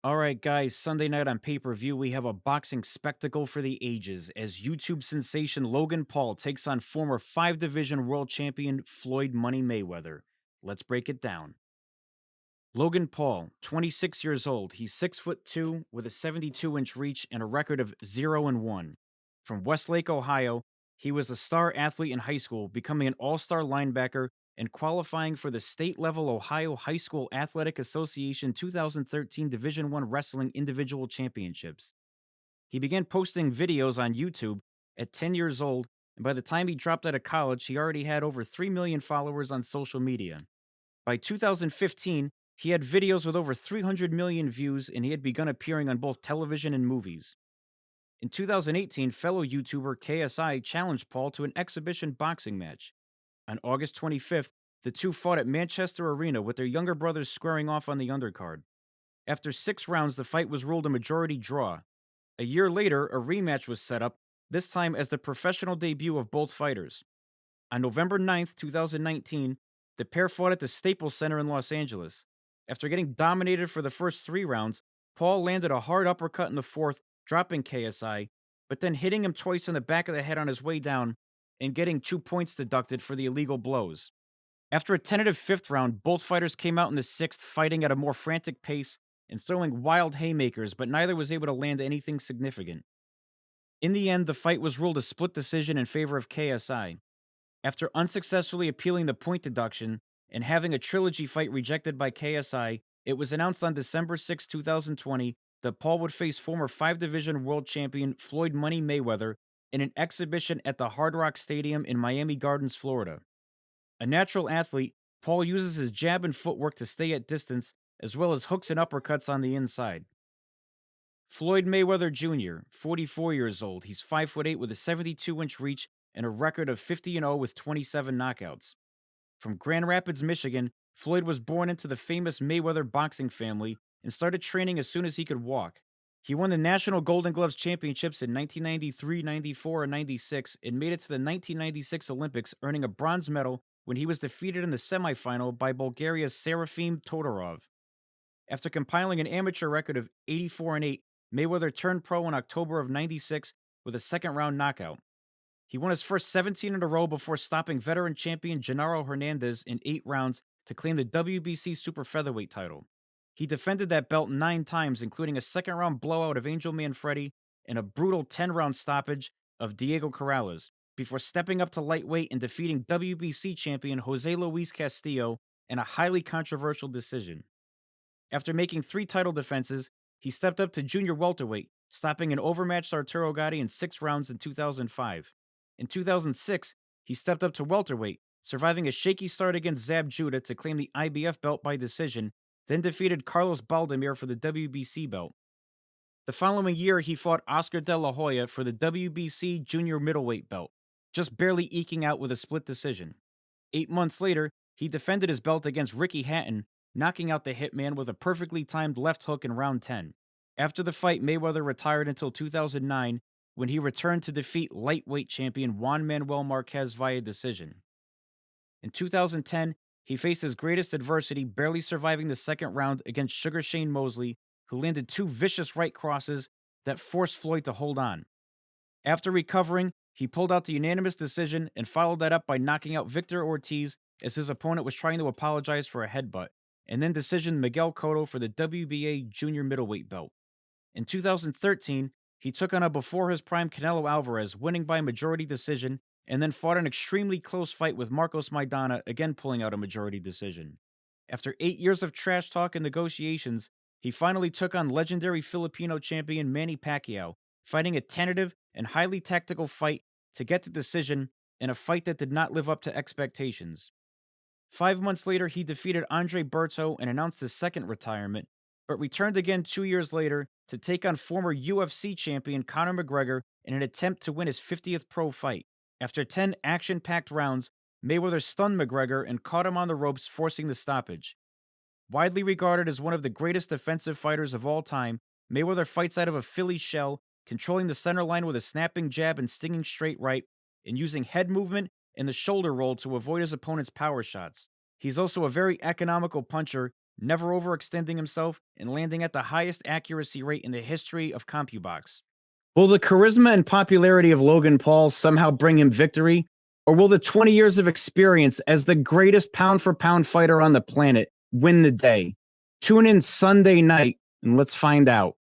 All right, guys, Sunday night on pay per view, we have a boxing spectacle for the ages as YouTube sensation Logan Paul takes on former five division world champion Floyd Money Mayweather. Let's break it down. Logan Paul, 26 years old, he's 6'2" with a 72-inch reach and a record of 0-1. From Westlake, Ohio, he was a star athlete in high school, becoming an all-star linebacker and qualifying for the state-level Ohio High School Athletic Association 2013 Division I Wrestling Individual Championships. He began posting videos on YouTube at 10 years old, and by the time he dropped out of college, he already had over 3 million followers on social media. By 2015, he had videos with over 300 million views, and he had begun appearing on both television and movies. In 2018, fellow YouTuber KSI challenged Paul to an exhibition boxing match. On August 25th, the two fought at Manchester Arena with their younger brothers squaring off on the undercard. After 6 rounds, the fight was ruled a majority draw. A year later, a rematch was set up, this time as the professional debut of both fighters. On November 9th, 2019, the pair fought at the Staples Center in Los Angeles. After getting dominated for the first 3 rounds, Paul landed a hard uppercut in the fourth, dropping KSI, but then hitting him twice in the back of the head on his way down and getting 2 points deducted for the illegal blows. After a tentative fifth round, both fighters came out in the sixth, fighting at a more frantic pace and throwing wild haymakers, but neither was able to land anything significant. In the end, the fight was ruled a split decision in favor of KSI. After unsuccessfully appealing the point deduction and having a trilogy fight rejected by KSI, it was announced on December 6, 2020, that Paul would face former five division world champion Floyd Money Mayweather in an exhibition at the Hard Rock Stadium in Miami Gardens, Florida. A natural athlete, Paul uses his jab and footwork to stay at distance, as well as hooks and uppercuts on the inside. Floyd Mayweather Jr., 44 years old, he's 5'8" with a 72-inch reach and a record of 50-0 with 27 knockouts. From Grand Rapids, Michigan, Floyd was born into the famous Mayweather boxing family and started training as soon as he could walk. He won the National Golden Gloves Championships in 1993, 94, and 96 and made it to the 1996 Olympics, earning a bronze medal when he was defeated in the semifinal by Bulgaria's Serafim Todorov. After compiling an amateur record of 84-8, Mayweather turned pro in October of 96 with a second round knockout. He won his first 17 in a row before stopping veteran champion Genaro Hernandez in 8 rounds to claim the WBC super featherweight title. He defended that belt 9 times, including a second round blowout of Angel Manfredi and a brutal 10-round stoppage of Diego Corrales, before stepping up to lightweight and defeating WBC champion Jose Luis Castillo in a highly controversial decision. After making 3 title defenses, he stepped up to junior welterweight, stopping an overmatched Arturo Gatti in 6 rounds in 2005. In 2006, he stepped up to welterweight, surviving a shaky start against Zab Judah to claim the IBF belt by decision, then defeated Carlos Baldemir for the WBC belt. The following year, he fought Oscar De La Hoya for the WBC junior middleweight belt, just barely eking out with a split decision. 8 months later, he defended his belt against Ricky Hatton, knocking out the Hitman with a perfectly timed left hook in round 10. After the fight, Mayweather retired until 2009, when he returned to defeat lightweight champion Juan Manuel Marquez via decision. In 2010, he faced his greatest adversity, barely surviving the second round against Sugar Shane Mosley, who landed 2 vicious right crosses that forced Floyd to hold on. After recovering, he pulled out the unanimous decision and followed that up by knocking out Victor Ortiz as his opponent was trying to apologize for a headbutt, and then decisioned Miguel Cotto for the WBA junior middleweight belt. In 2013, he took on a before his prime Canelo Alvarez, winning by majority decision, and then fought an extremely close fight with Marcos Maidana, again pulling out a majority decision. After 8 years of trash talk and negotiations, he finally took on legendary Filipino champion Manny Pacquiao, fighting a tentative and highly tactical fight to get the decision in a fight that did not live up to expectations. 5 months later, he defeated Andre Berto and announced his second retirement, but returned again 2 years later to take on former UFC champion Conor McGregor in an attempt to win his 50th pro fight. After 10 action packed rounds, Mayweather stunned McGregor and caught him on the ropes, forcing the stoppage. Widely regarded as one of the greatest defensive fighters of all time, Mayweather fights out of a Philly shell, controlling the center line with a snapping jab and stinging straight right, and using head movement and the shoulder roll to avoid his opponent's power shots. He's also a very economical puncher, never overextending himself and landing at the highest accuracy rate in the history of CompuBox. Will the charisma and popularity of Logan Paul somehow bring him victory? Or will the 20 years of experience as the greatest pound for pound fighter on the planet win the day? Tune in Sunday night and let's find out.